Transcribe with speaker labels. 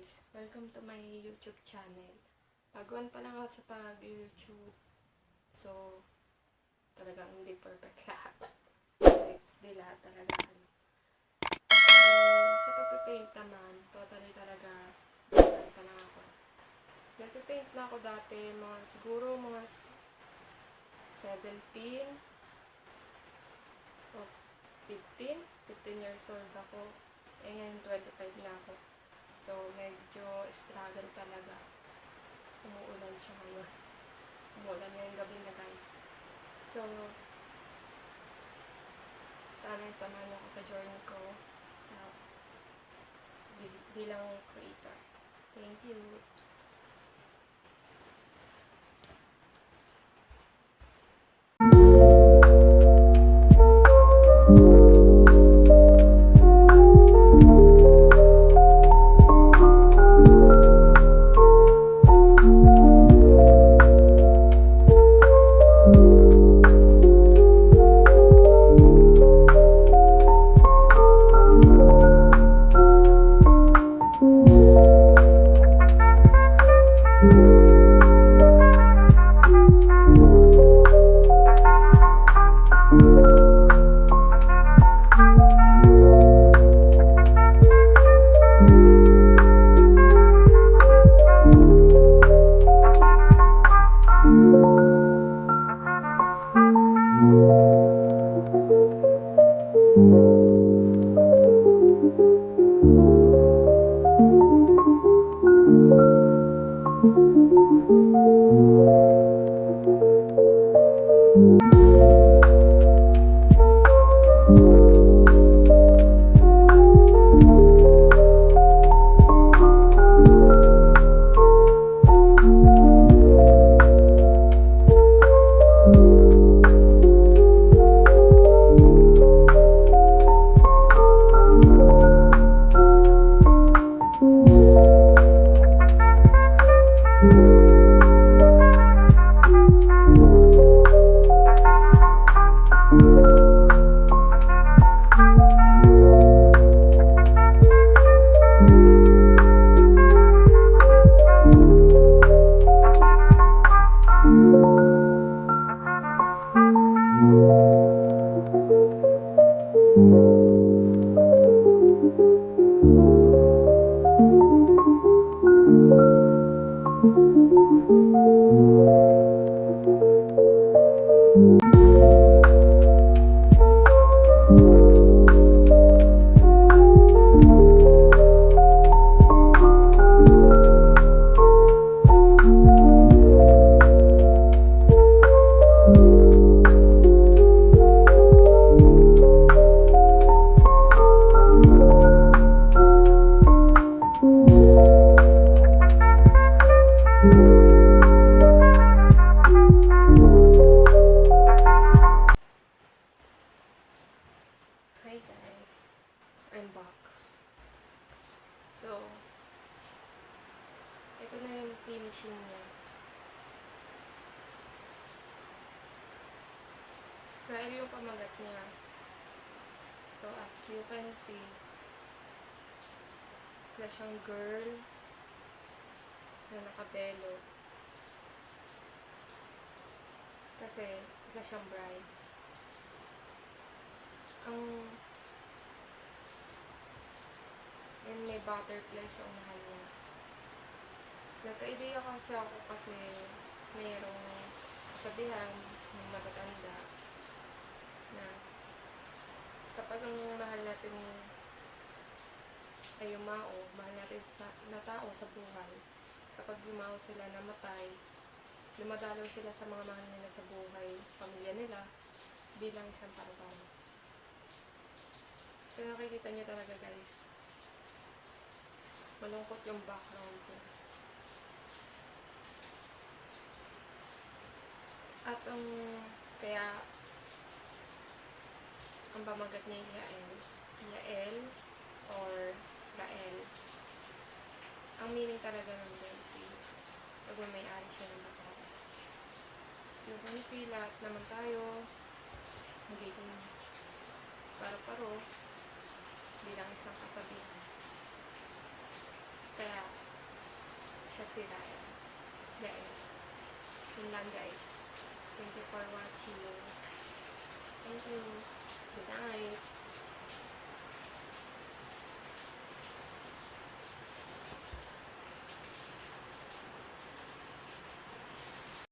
Speaker 1: guys! Welcome to my YouTube channel. Baguhan pa lang ako sa pag-YouTube. So, talagang hindi perfect lahat. Hindi lahat talaga. Sa pagpipaint naman, totally talaga baguhan pa lang ako. Nagpipaint na ako dati, siguro mga 17 o 15 years old ako. Ngayon 25 na ako. So, medyo struggle talaga. Umuulan siya ngayon. Umuulan ngayong gabi na guys. So, sana samahan niyo ako sa journey ko sa bilang creator. Thank you! Hi guys, I'm back. So, ito na yung finishing niya. Dahil yung pamagat niya. So, as you can see, wala siyang girl na nakabelo. Kasi, isa siyang bride. And may butterfly sa unahan niya. Nagka-idea kasi ako kasi mayroong kasabihan ng matatanda na kapag ang mahal natin ay yumao, mahal natin na tao sa buhay, kapag yumao sila namatay, lumadalaw sila sa mga mahal nila sa buhay, pamilya nila, bilang isang parabano. So nakikita nyo talaga guys, malungkot yung background ko. At kaya ang pamagat niya Yael or Lael. Ang meaning talaga ng guys is pag may-ari siya ng background. So kung see, lahat naman tayo magiging paro-paro bilang isang kasabihan. Kaya si Rael. Gael. Yun lang guys. Thank you for watching. Thank you. Good night.